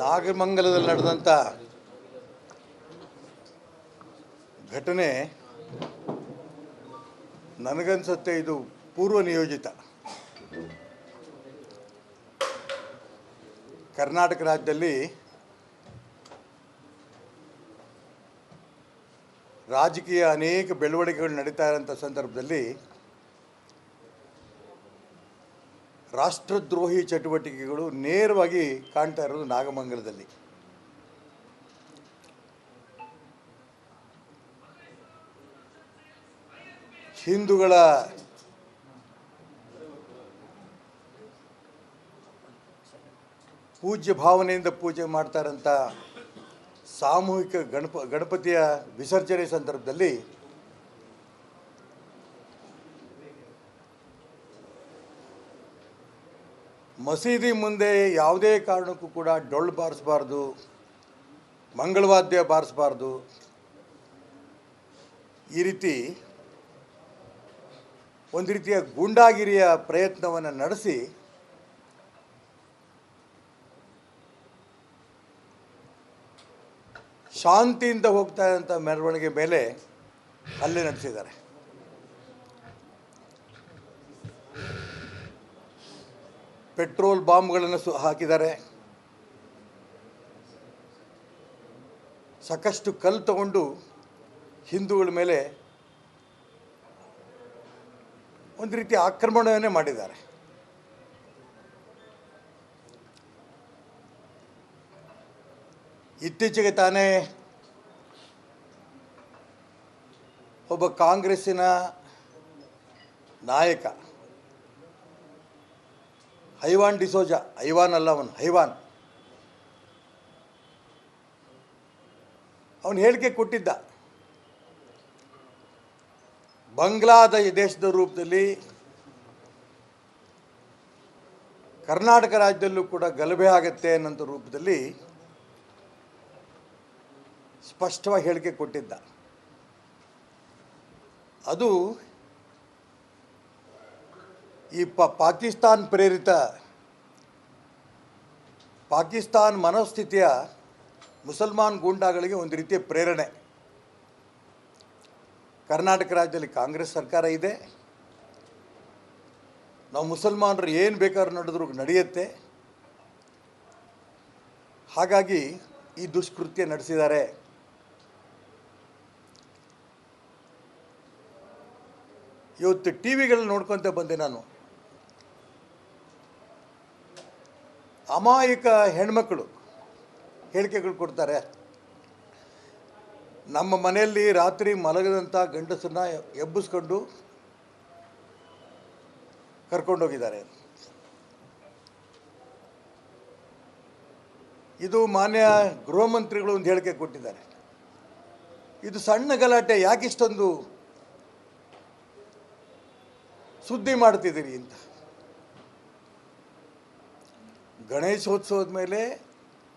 ನಾಗಮಂಗಲದಲ್ಲಿ ನಡೆದಂಥ ಘಟನೆ ನನಗನ್ಸುತ್ತೆ ಇದು ಪೂರ್ವ ನಿಯೋಜಿತ. ಕರ್ನಾಟಕ ರಾಜ್ಯದಲ್ಲಿ ರಾಜಕೀಯ ಅನೇಕ ಬೆಳವಣಿಗೆಗಳು ನಡೀತಾ ಇರೋಂಥ ಸಂದರ್ಭದಲ್ಲಿ ರಾಷ್ಟ್ರದ್ರೋಹಿ ಚಟುವಟಿಕೆಗಳು ನೇರವಾಗಿ ಕಾಣ್ತಾ ಇರೋದು ನಾಗಮಂಗಲದಲ್ಲಿ. ಹಿಂದೂಗಳ ಪೂಜ್ಯ ಭಾವನೆಯಿಂದ ಪೂಜೆ ಮಾಡ್ತಾ ಇರೋಂಥ ಸಾಮೂಹಿಕ ಗಣಪತಿಯ ವಿಸರ್ಜನೆ ಸಂದರ್ಭದಲ್ಲಿ ಮಸೀದಿ ಮುಂದೆ ಯಾವುದೇ ಕಾರಣಕ್ಕೂ ಕೂಡ ಡೊಳ್ಳು ಬಾರಿಸಬಾರ್ದು, ಮಂಗಳವಾದ್ಯ ಬಾರಿಸಬಾರ್ದು, ಈ ರೀತಿ ಒಂದು ರೀತಿಯ ಗೂಂಡಾಗಿರಿಯ ಪ್ರಯತ್ನವನ್ನು ನಡೆಸಿ ಶಾಂತಿಯಿಂದ ಹೋಗ್ತಾ ಇರೋಂಥ ಮೆರವಣಿಗೆ ಮೇಲೆ ಹಲ್ಲೆ ನಡೆಸಿದ್ದಾರೆ. ಪೆಟ್ರೋಲ್ ಬಾಂಬ್ಗಳನ್ನು ಹಾಕಿದ್ದಾರೆ. ಸಾಕಷ್ಟು ಕಲ್ಲು ತಗೊಂಡು ಹಿಂದೂಗಳ ಮೇಲೆ ಒಂದು ರೀತಿ ಆಕ್ರಮಣವನ್ನೇ ಮಾಡಿದ್ದಾರೆ. ಇತ್ತೀಚೆಗೆ ತಾನೇ ಒಬ್ಬ ಕಾಂಗ್ರೆಸ್ಸಿನ ನಾಯಕ ಐವಾನ್ ಡಿಸೋಜಾ, ಐವಾನ್ ಅಲ್ಲ ಅವನು, ಐವಾನ್, ಅವನು ಹೇಳಿಕೆ ಕೊಟ್ಟಿದ್ದ, ದೇಶದ ರೂಪದಲ್ಲಿ ಕರ್ನಾಟಕ ರಾಜ್ಯದಲ್ಲೂ ಕೂಡ ಗಲಭೆ ಆಗುತ್ತೆ ಅನ್ನೋಂಥ ರೂಪದಲ್ಲಿ ಸ್ಪಷ್ಟವಾಗಿ ಹೇಳಿಕೆ ಕೊಟ್ಟಿದ್ದ. ಅದು ಈ ಪಾಕಿಸ್ತಾನ್ ಪ್ರೇರಿತ, ಪಾಕಿಸ್ತಾನ್ ಮನೋಸ್ಥಿತಿಯ ಮುಸಲ್ಮಾನ್ ಗೂಂಡಾಗಳಿಗೆ ಒಂದು ರೀತಿಯ ಪ್ರೇರಣೆ. ಕರ್ನಾಟಕ ರಾಜ್ಯದಲ್ಲಿ ಕಾಂಗ್ರೆಸ್ ಸರ್ಕಾರ ಇದೆ, ನಾವು ಮುಸಲ್ಮಾನರು ಏನು ಬೇಕಾದ್ರೂ ನಡೆದ್ರೂ ನಡೆಯುತ್ತೆ, ಹಾಗಾಗಿ ಈ ದುಷ್ಕೃತ್ಯ ನಡೆಸಿದ್ದಾರೆ. ಇವತ್ತು ಟಿ ವಿಗಳಲ್ಲಿ ನೋಡ್ಕೊತ ಬಂದೆ ನಾನು, ಅಮಾಯಕ ಹೆಣ್ಮಕ್ಕಳು ಹೇಳಿಕೆಗಳು ಕೊಡ್ತಾರೆ. ನಮ್ಮ ಮನೆಯಲ್ಲಿ ರಾತ್ರಿ ಮಲಗದಂಥ ಗಂಡಸನ್ನ ಎಬ್ಬಿಸ್ಕೊಂಡು ಕರ್ಕೊಂಡೋಗಿದ್ದಾರೆ. ಇದು ಮಾನ್ಯ ಗೃಹ ಮಂತ್ರಿಗಳು ಒಂದು ಹೇಳಿಕೆ ಕೊಟ್ಟಿದ್ದಾರೆ. ಇದು ಸಣ್ಣ ಗಲಾಟೆ, ಯಾಕಿಷ್ಟೊಂದು ಸುದ್ದಿ ಮಾಡ್ತಿದ್ದೀರಿ ಅಂತ. ಗಣೇಶೋತ್ಸವದ ಮೇಲೆ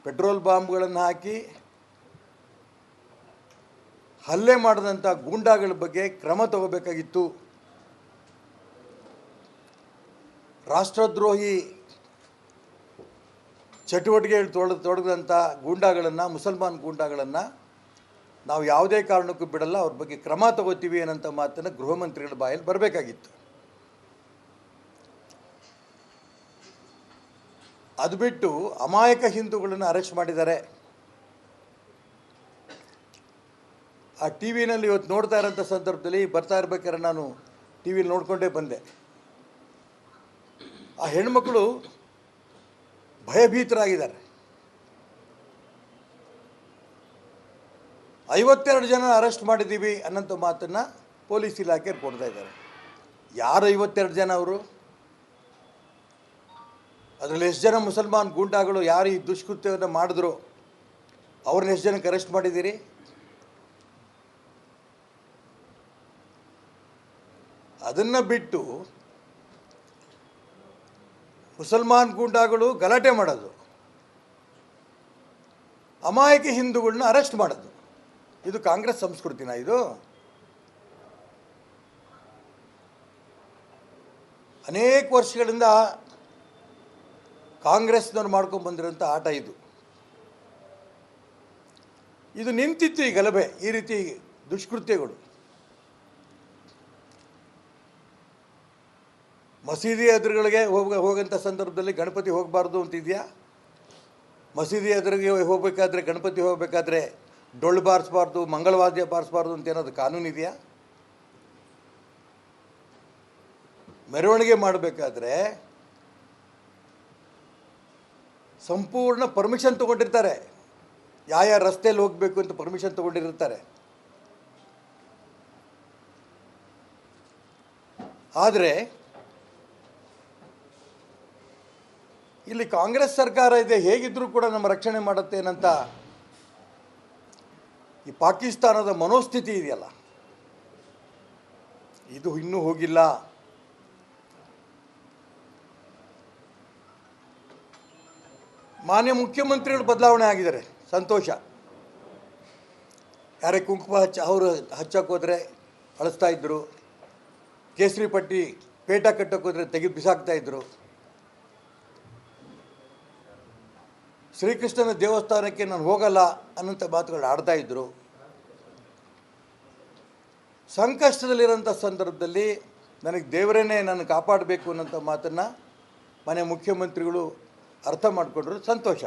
ಪೆಟ್ರೋಲ್ ಬಾಂಬ್ಗಳನ್ನು ಹಾಕಿ ಹಲ್ಲೆ ಮಾಡಿದಂಥ ಗೂಂಡಾಗಳ ಬಗ್ಗೆ ಕ್ರಮ ತಗೋಬೇಕಾಗಿತ್ತು. ರಾಷ್ಟ್ರದ್ರೋಹಿ ಚಟುವಟಿಕೆಗಳು ತೊಡಗಿದಂಥ ಗೂಂಡಾಗಳನ್ನು, ಮುಸಲ್ಮಾನ್ ಗೂಂಡಾಗಳನ್ನು ನಾವು ಯಾವುದೇ ಕಾರಣಕ್ಕೂ ಬಿಡಲ್ಲ, ಅವ್ರ ಬಗ್ಗೆ ಕ್ರಮ ತಗೋತೀವಿ ಅನ್ನೋಂಥ ಮಾತನ್ನು ಗೃಹ ಮಂತ್ರಿಗಳ ಬಾಯಲ್ಲಿ ಬರಬೇಕಾಗಿತ್ತು. ಅದು ಬಿಟ್ಟು ಅಮಾಯಕ ಹಿಂದೂಗಳನ್ನು ಅರೆಸ್ಟ್ ಮಾಡಿದ್ದಾರೆ. ಆ ಟಿ ವಿನಲ್ಲಿ ಇವತ್ತು ನೋಡ್ತಾ ಇರೋಂಥ ಸಂದರ್ಭದಲ್ಲಿ ಬರ್ತಾ ಇರ್ಬೇಕಾದ್ರೆ ನಾನು ಟಿ ವಿಲಿ ನೋಡಿಕೊಂಡೇ ಬಂದೆ. ಆ ಹೆಣ್ಮಕ್ಳು ಭಯಭೀತರಾಗಿದ್ದಾರೆ. 52 ಜನ ಅರೆಸ್ಟ್ ಮಾಡಿದ್ದೀವಿ ಅನ್ನೋಂಥ ಮಾತನ್ನು ಪೊಲೀಸ್ ಇಲಾಖೆಯವ್ರು ಕೊಡ್ತಾ ಇದ್ದಾರೆ. ಯಾರು 52 ಜನ ಅವರು? ಅದರಲ್ಲಿ ಎಷ್ಟು ಜನ ಮುಸಲ್ಮಾನ್ ಗೂಂಡಾಗಳು ಯಾರು ಈ ದುಷ್ಕೃತ್ಯವನ್ನು ಮಾಡಿದ್ರು ಅವ್ರನ್ನ ಎಷ್ಟು ಜನಕ್ಕೆ ಅರೆಸ್ಟ್ ಮಾಡಿದ್ದೀರಿ? ಅದನ್ನು ಬಿಟ್ಟು ಮುಸಲ್ಮಾನ್ ಗೂಂಡಾಗಳು ಗಲಾಟೆ ಮಾಡೋದು, ಅಮಾಯಕ ಹಿಂದೂಗಳನ್ನ ಅರೆಸ್ಟ್ ಮಾಡೋದು, ಇದು ಕಾಂಗ್ರೆಸ್ ಸಂಸ್ಕೃತಿನ? ಇದು ಅನೇಕ ವರ್ಷಗಳಿಂದ ಕಾಂಗ್ರೆಸ್ನವ್ರು ಮಾಡ್ಕೊಂಡು ಬಂದಿರೋಂಥ ಆಟ ಇದು. ಇದು ನಿಂತಿತ್ತು ಈ ಗಲಭೆ, ಈ ರೀತಿ ದುಷ್ಕೃತ್ಯಗಳು. ಮಸೀದಿ ಎದುರುಗಳಿಗೆ ಹೋಗೋಂಥ ಸಂದರ್ಭದಲ್ಲಿ ಗಣಪತಿ ಹೋಗಬಾರ್ದು ಅಂತಿದೆಯಾ? ಮಸೀದಿ ಎದುರಿಗೆ ಹೋಗಬೇಕಾದ್ರೆ, ಗಣಪತಿ ಹೋಗಬೇಕಾದ್ರೆ ಡೊಳ್ಳು ಬಾರಿಸಬಾರ್ದು, ಮಂಗಳವಾದ್ಯ ಬಾರಿಸಬಾರ್ದು ಅಂತ ಏನಾದ್ರು ಕಾನೂನು ಇದೆಯಾ? ಮೆರವಣಿಗೆ ಮಾಡಬೇಕಾದ್ರೆ ಸಂಪೂರ್ಣ ಪರ್ಮಿಷನ್ ತೊಗೊಂಡಿರ್ತಾರೆ, ಯಾವ ರಸ್ತೆಯಲ್ಲಿ ಹೋಗಬೇಕು ಅಂತ ಪರ್ಮಿಷನ್ ತೊಗೊಂಡಿರ್ತಾರೆ. ಆದರೆ ಇಲ್ಲಿ ಕಾಂಗ್ರೆಸ್ ಸರ್ಕಾರ ಇದೆ, ಹೇಗಿದ್ದರೂ ಕೂಡ ನಮ್ಮ ರಕ್ಷಣೆ ಮಾಡುತ್ತೇನಂತ ಈ ಪಾಕಿಸ್ತಾನದ ಮನೋಸ್ಥಿತಿ ಇದೆಯಲ್ಲ, ಇದು ಇನ್ನೂ ಹೋಗಿಲ್ಲ. ಮಾನ್ಯ ಮುಖ್ಯಮಂತ್ರಿಗಳು ಬದಲಾವಣೆ ಆಗಿದ್ದಾರೆ, ಸಂತೋಷ. ಯಾರೇ ಕುಂಕುಮ ಅವರು ಹಚ್ಚಕ್ಕೆ ಹೋದರೆ ಅಳಿಸ್ತಾ ಇದ್ದರು, ಕೇಸರಿ ಪಟ್ಟಿ ಪೇಟ ಕಟ್ಟಕ್ಕೆ ಹೋದರೆ ತೆಗೆದು ಬಿಸಾಕ್ತಾ ಇದ್ದರು. ಶ್ರೀಕೃಷ್ಣನ ದೇವಸ್ಥಾನಕ್ಕೆ ನಾನು ಹೋಗಲ್ಲ ಅನ್ನೋಂಥ ಮಾತುಗಳು ಆಡ್ತಾ ಇದ್ದರು. ಸಂಕಷ್ಟದಲ್ಲಿರೋಂಥ ಸಂದರ್ಭದಲ್ಲಿ ನನಗೆ ದೇವರೇನೇ ನನ್ನ ಕಾಪಾಡಬೇಕು ಅನ್ನೋಂಥ ಮಾತನ್ನು ಮನೆ ಮುಖ್ಯಮಂತ್ರಿಗಳು ಅರ್ಥ ಮಾಡಿಕೊಂಡ್ರು, ಸಂತೋಷ.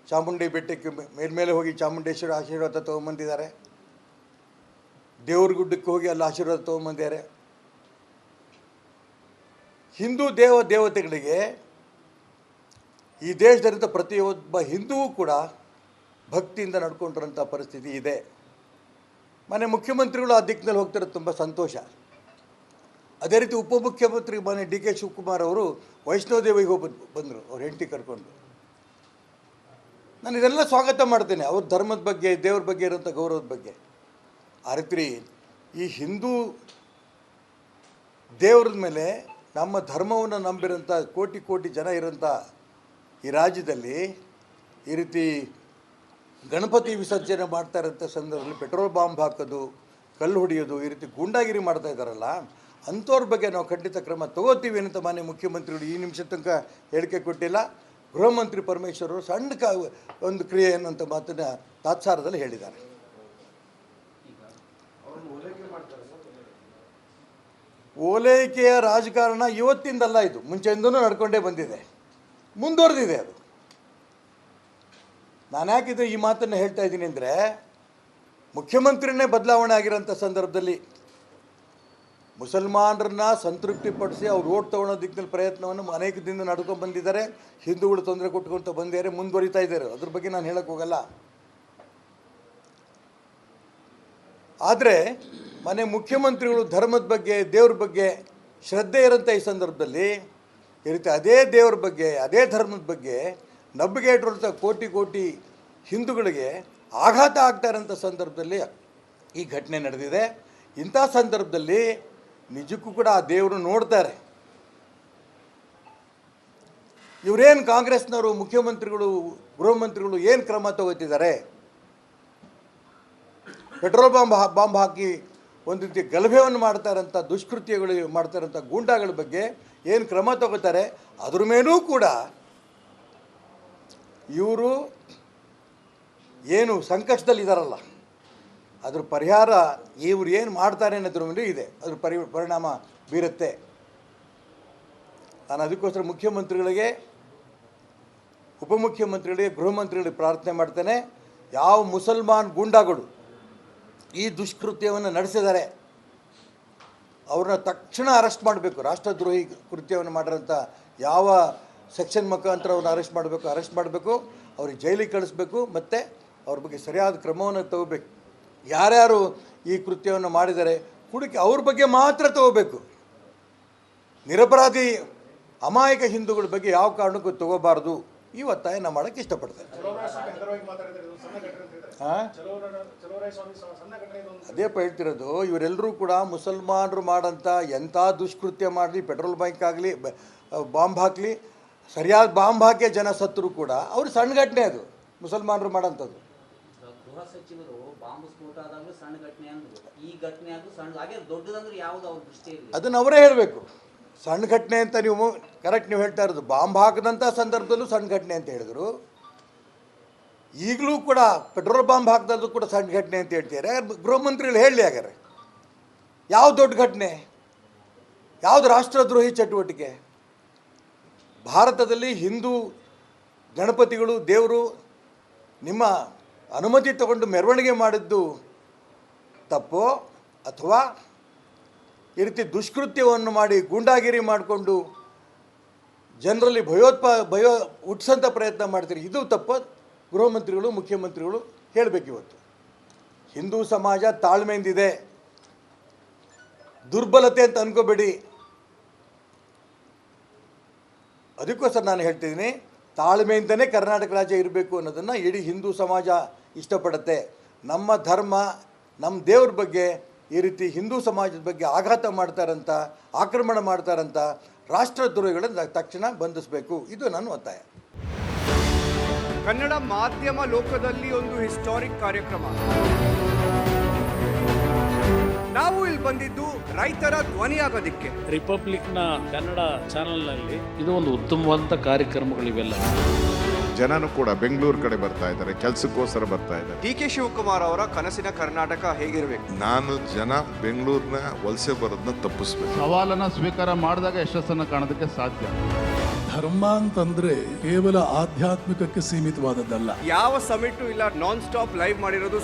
ಚಾಮುಂಡಿ ಬೆಟ್ಟಕ್ಕೆ ಮೇಲ್ಮೇಲೆ ಹೋಗಿ ಚಾಮುಂಡೇಶ್ವರಿ ಆಶೀರ್ವಾದ ತೊಗೊಂಬಂದಿದ್ದಾರೆ, ದೇವ್ರ ಗುಡ್ಡಕ್ಕೆ ಹೋಗಿ ಅಲ್ಲಿ ಆಶೀರ್ವಾದ ತೊಗೊಂಬಂದಿದ್ದಾರೆ. ಹಿಂದೂ ದೇವತೆಗಳಿಗೆ ಈ ದೇಶದಲ್ಲಿದ್ದ ಪ್ರತಿಯೊಬ್ಬ ಹಿಂದೂವೂ ಕೂಡ ಭಕ್ತಿಯಿಂದ ನಡ್ಕೊಂಡಿರೋಂಥ ಪರಿಸ್ಥಿತಿ ಇದೆ. ಮನೆ ಮುಖ್ಯಮಂತ್ರಿಗಳು ಆ ದಿಕ್ಕಿನಲ್ಲಿ ಹೋಗ್ತಿರೋದು ತುಂಬ ಸಂತೋಷ. ಅದೇ ರೀತಿ ಉಪಮುಖ್ಯಮಂತ್ರಿ ಮನೆ ಡಿ ಕೆ ಶಿವಕುಮಾರ್ ಅವರು ವೈಷ್ಣೋದೇವಿಗೆ ಹೋಗಿ ಬಂದರು, ಅವ್ರ ಹೆಂಡತಿ ಕರ್ಕೊಂಡು. ನಾನು ಇದೆಲ್ಲ ಸ್ವಾಗತ ಮಾಡ್ತೇನೆ, ಅವ್ರ ಧರ್ಮದ ಬಗ್ಗೆ, ದೇವ್ರ ಬಗ್ಗೆ ಇರೋಂಥ ಗೌರವದ ಬಗ್ಗೆ. ಆ ರೀತಿ ಈ ಹಿಂದೂ ದೇವ್ರ ಮೇಲೆ ನಮ್ಮ ಧರ್ಮವನ್ನು ನಂಬಿರೋಂಥ ಕೋಟಿ ಕೋಟಿ ಜನ ಇರೋಂಥ ಈ ರಾಜ್ಯದಲ್ಲಿ ಈ ರೀತಿ ಗಣಪತಿ ವಿಸರ್ಜನೆ ಮಾಡ್ತಾ ಇರೋಂಥ ಸಂದರ್ಭದಲ್ಲಿ ಪೆಟ್ರೋಲ್ ಬಾಂಬ್ ಹಾಕೋದು, ಕಲ್ಲು ಹೊಡೆಯೋದು, ಈ ರೀತಿ ಗೂಂಡಾಗಿರಿ ಮಾಡ್ತಾ ಇದ್ದಾರಲ್ಲ, ಅಂಥವ್ರ ಬಗ್ಗೆ ನಾವು ಖಂಡಿತ ಕ್ರಮ ತಗೋತೀವಿ ಅಂತ ಮಾನ್ಯ ಮುಖ್ಯಮಂತ್ರಿಗಳು ಈ ನಿಮಿಷ ತನಕ ಹೇಳಿಕೆ ಕೊಟ್ಟಿಲ್ಲ. ಗೃಹ ಮಂತ್ರಿ ಪರಮೇಶ್ವರ್ ಅವರು ಸಣ್ಣ ಒಂದು ಕ್ರಿಯೆ ಅನ್ನೋಂಥ ಮಾತನ್ನು ತಾತ್ಸಾರದಲ್ಲಿ ಹೇಳಿದ್ದಾರೆ. ಓಲೈಕೆಯ ರಾಜಕಾರಣ ಇವತ್ತಿಂದಲ್ಲ, ಇದು ಮುಂಚೆಯಿಂದನೂ ನಡ್ಕೊಂಡೇ ಬಂದಿದೆ, ಮುಂದುವರೆದಿದೆ ಅದು. ನಾನು ಯಾಕಿದು ಈ ಮಾತನ್ನು ಹೇಳ್ತಾ ಇದ್ದೀನಿ ಅಂದರೆ, ಮುಖ್ಯಮಂತ್ರಿನೇ ಬದಲಾವಣೆ ಆಗಿರೋಂಥ ಸಂದರ್ಭದಲ್ಲಿ ಮುಸಲ್ಮಾನರನ್ನ ಸಂತೃಪ್ತಿಪಡಿಸಿ ಅವ್ರು ಓಟ್ ತೊಗೊಳೋ ದಿಕ್ಕಿನಲ್ಲಿ ಪ್ರಯತ್ನವನ್ನು ಅನೇಕ ದಿನ ನಡ್ಕೊಂಡು ಬಂದಿದ್ದಾರೆ. ಹಿಂದೂಗಳು ತೊಂದರೆ ಕೊಟ್ಕೊಳ್ತಾ ಬಂದಿದ್ದಾರೆ, ಮುಂದುವರಿತಾ ಇದ್ದಾರೆ. ಅದ್ರ ಬಗ್ಗೆ ನಾನು ಹೇಳಕ್ಕೆ ಹೋಗಲ್ಲ. ಆದರೆ ಮನೆ ಮುಖ್ಯಮಂತ್ರಿಗಳು ಧರ್ಮದ ಬಗ್ಗೆ, ದೇವ್ರ ಬಗ್ಗೆ ಶ್ರದ್ಧೆ ಇರೋಂಥ ಈ ಸಂದರ್ಭದಲ್ಲಿ ಈ ರೀತಿ ಅದೇ ದೇವ್ರ ಬಗ್ಗೆ, ಅದೇ ಧರ್ಮದ ಬಗ್ಗೆ ನಂಬಿಕೆ ಇಟ್ಟಿರೋಂಥ ಕೋಟಿ ಕೋಟಿ ಹಿಂದೂಗಳಿಗೆ ಆಘಾತ ಆಗ್ತಾ ಇರೋಂಥ ಸಂದರ್ಭದಲ್ಲಿ ಈ ಘಟನೆ ನಡೆದಿದೆ. ಇಂಥ ಸಂದರ್ಭದಲ್ಲಿ ನಿಜಕ್ಕೂ ಕೂಡ ಆ ದೇವರು ನೋಡ್ತಾರೆ. ಇವರೇನು ಕಾಂಗ್ರೆಸ್ನವರು, ಮುಖ್ಯಮಂತ್ರಿಗಳು, ಗೃಹ ಮಂತ್ರಿಗಳು ಏನು ಕ್ರಮ ತಗೋತಿದ್ದಾರೆ? ಪೆಟ್ರೋಲ್ ಬಾಂಬ್ ಹಾಕಿ ಒಂದು ರೀತಿ ಗಲಭೆಯನ್ನು ಮಾಡ್ತಾ ಇರೋಂಥ ದುಷ್ಕೃತ್ಯಗಳು ಮಾಡ್ತಾ ಇರೋಂಥ ಗೂಂಡಾಗಳ ಬಗ್ಗೆ ಏನು ಕ್ರಮ ತಗೋತಾರೆ? ಅದ್ರ ಮೇಲೂ ಕೂಡ ಇವರು ಏನು ಸಂಕಷ್ಟದಲ್ಲಿದ್ದಾರಲ್ಲ, ಅದ್ರ ಪರಿಹಾರ ಇವರು ಏನು ಮಾಡ್ತಾರೆ ಅನ್ನೋದ್ರ ಮೇಲೆ ಇದೆ, ಅದ್ರ ಪರಿಣಾಮ ಬೀರುತ್ತೆ. ನಾನು ಅದಕ್ಕೋಸ್ಕರ ಮುಖ್ಯಮಂತ್ರಿಗಳಿಗೆ, ಉಪಮುಖ್ಯಮಂತ್ರಿಗಳಿಗೆ, ಗೃಹ ಮಂತ್ರಿಗಳಿಗೆ ಪ್ರಾರ್ಥನೆ ಮಾಡ್ತೇನೆ, ಯಾವ ಮುಸಲ್ಮಾನ್ ಗೂಂಡಾಗಳು ಈ ದುಷ್ಕೃತ್ಯವನ್ನು ನಡೆಸಿದ್ದಾರೆ ಅವ್ರನ್ನ ತಕ್ಷಣ ಅರೆಸ್ಟ್ ಮಾಡಬೇಕು. ರಾಷ್ಟ್ರದ್ರೋಹಿ ಕೃತ್ಯವನ್ನು ಮಾಡಿರೋಂಥ ಯಾವ ಸೆಕ್ಷನ್ ಮುಖಾಂತರ ಅವ್ರನ್ನ ಅರೆಸ್ಟ್ ಮಾಡಬೇಕು, ಅವ್ರಿಗೆ ಜೈಲಿಗೆ ಕಳಿಸ್ಬೇಕು, ಮತ್ತು ಅವ್ರ ಬಗ್ಗೆ ಸರಿಯಾದ ಕ್ರಮವನ್ನು ತಗೋಬೇಕು. ಯಾರ್ಯಾರು ಈ ಕೃತ್ಯವನ್ನು ಮಾಡಿದ್ದಾರೆ ಹುಡುಕಿ ಅವ್ರ ಬಗ್ಗೆ ಮಾತ್ರ ತಗೋಬೇಕು. ನಿರಪರಾಧಿ ಅಮಾಯಕ ಹಿಂದೂಗಳ ಬಗ್ಗೆ ಯಾವ ಕಾರಣಕ್ಕೂ ತಗೋಬಾರ್ದು. ಈ ಒತ್ತಾಯ ನಾನು ಮಾಡೋಕ್ಕೆ ಇಷ್ಟಪಡ್ತೇನೆ. ಅದೇಪ್ಪ ಹೇಳ್ತಿರೋದು, ಇವರೆಲ್ಲರೂ ಕೂಡ ಮುಸಲ್ಮಾನರು ಮಾಡೋಂಥ ಎಂಥ ದುಷ್ಕೃತ್ಯ ಮಾಡಲಿ, ಪೆಟ್ರೋಲ್ ಬಂಕ್ ಆಗಲಿ, ಬಾಂಬ್ ಹಾಕಲಿ, ಸರಿಯಾದ ಬಾಂಬ್ ಹಾಕಿ ಜನ ಸತ್ತರೂ ಕೂಡ ಅವ್ರು ಸಣ್ಣ ಘಟನೆ, ಅದು ಮುಸಲ್ಮಾನರು ಮಾಡೋಂಥದ್ದು. ಗೃಹ ಸಚಿವರು ಬಾಂಬ್ ಸ್ಫೋಟ ಆದಾಗಲೂ ಸಣ್ಣ ಘಟನೆ ಅಂದರು, ಈ ಘಟನೆ ಅದು ಸಣ್ಣ, ಹಾಗೆ ದೊಡ್ಡದಂದ್ರೆ ಯಾವುದು ಅವ್ರ ದೃಷ್ಟಿಯಲ್ಲಿ? ಅದನ್ನು ಅವರೇ ಹೇಳಬೇಕು. ಸಣ್ಣ ಘಟನೆ ಅಂತ ನೀವು ಕರೆಕ್ಟ್ ನೀವು ಹೇಳ್ತಾ ಇರೋದು. ಬಾಂಬ್ ಹಾಕಿದಂಥ ಸಂದರ್ಭದಲ್ಲೂ ಸಣ್ಣ ಘಟನೆ ಅಂತ ಹೇಳಿದ್ರು. ಈಗಲೂ ಕೂಡ ಪೆಟ್ರೋಲ್ ಬಾಂಬ್ ಹಾಕಿದ್ದು ಕೂಡ ಸಣ್ಣ ಘಟನೆ ಅಂತ ಹೇಳ್ತಾರೆ. ಗೃಹ ಮಂತ್ರಿಗಳು ಹೇಳಲಿ ಹಾಗಾರೆ, ಯಾವ ದೊಡ್ಡ ಘಟನೆ, ಯಾವುದು ರಾಷ್ಟ್ರದ್ರೋಹಿ ಚಟುವಟಿಕೆ? ಭಾರತದಲ್ಲಿ ಹಿಂದೂ ಗಣಪತಿಗಳು ದೇವರು ನಿಮ್ಮ ಅನುಮತಿ ತಗೊಂಡು ಮೆರವಣಿಗೆ ಮಾಡಿದ್ದು ತಪ್ಪೋ, ಅಥವಾ ಈ ರೀತಿ ದುಷ್ಕೃತ್ಯವನ್ನು ಮಾಡಿ ಗೂಂಡಾಗಿರಿ ಮಾಡಿಕೊಂಡು ಜನರಲ್ಲಿ ಭಯ ಹುಟ್ಟಿಸೋಂಥ ಪ್ರಯತ್ನ ಮಾಡ್ತೀರಿ, ಇದು ತಪ್ಪು? ಗೃಹ ಮಂತ್ರಿಗಳು ಮುಖ್ಯಮಂತ್ರಿಗಳು ಹೇಳಬೇಕಿವತ್ತು. ಹಿಂದೂ ಸಮಾಜ ತಾಳ್ಮೆಯಿಂದಿದೆ, ದುರ್ಬಲತೆ ಅಂತ ಅನ್ಕೋಬೇಡಿ. ಅದಕ್ಕೋಸ್ಕರ ನಾನು ಹೇಳ್ತಿದ್ದೀನಿ, ತಾಳ್ಮೆಯಿಂದನೇ ಕರ್ನಾಟಕ ರಾಜ್ಯ ಇರಬೇಕು ಅನ್ನೋದನ್ನು ಇಡೀ ಹಿಂದೂ ಸಮಾಜ ಇಷ್ಟಪಡುತ್ತೆ. ನಮ್ಮ ಧರ್ಮ, ನಮ್ಮ ದೇವ್ರ ಬಗ್ಗೆ ಈ ರೀತಿ ಹಿಂದೂ ಸಮಾಜದ ಬಗ್ಗೆ ಆಘಾತ ಮಾಡ್ತಾರಂತ, ಆಕ್ರಮಣ ಮಾಡ್ತಾರಂತ ರಾಷ್ಟ್ರದ್ರೋಹಿಗಳನ್ನು ತಕ್ಷಣ ಬಂಧಿಸಬೇಕು, ಇದು ನನ್ನ ಒತ್ತಾಯ. ಕನ್ನಡ ಮಾಧ್ಯಮ ಲೋಕದಲ್ಲಿ ಒಂದು ಹಿಸ್ಟಾರಿಕ್ ಕಾರ್ಯಕ್ರಮ. ನಾವು ಇಲ್ಲಿ ಬಂದಿದ್ದು ರೈತರ ಧ್ವನಿಯಾಗೋದಿಕ್ಕೆ. ರಿಪಬ್ಲಿಕ್ನ ಕನ್ನಡ ಚಾನೆಲ್ನಲ್ಲಿ ಇದು ಒಂದು ಉತ್ತಮವಾದಂಥ ಕಾರ್ಯಕ್ರಮಗಳಿವೆಲ್ಲ. ಜನನು ಕೂಡ ಬೆಂಗಳೂರು ಕಡೆ ಬರ್ತಾ ಇದ್ದಾರೆ, ಕೆಲಸಕ್ಕೋಸ್ಕರ ಬರ್ತಾ ಇದ್ದಾರೆ. ಡಿ ಕೆ ಶಿವಕುಮಾರ್ ಅವರ ಕನಸಿನ ಕರ್ನಾಟಕ ಹೇಗಿರಬೇಕು? ನಾನು ಜನ ಬೆಂಗಳೂರಿನ ವಲಸೆ ಬರೋದನ್ನ ತಪ್ಪಿಸ್ಬೇಕು. ಸವಾಲನ್ನ ಸ್ವೀಕಾರ ಮಾಡಿದಾಗ ಯಶಸ್ಸನ್ನು ಕಾಣೋದಕ್ಕೆ ಸಾಧ್ಯ. ಧರ್ಮ ಅಂತಂದ್ರೆ ಕೇವಲ ಆಧ್ಯಾತ್ಮಿಕಕ್ಕೆ ಸೀಮಿತವಾದದ್ದಲ್ಲ. ಯಾವ ಸಮಿಟು ಇಲ್ಲ, ನಾನ್ ಸ್ಟಾಪ್ ಲೈವ್ ಮಾಡಿರೋದು.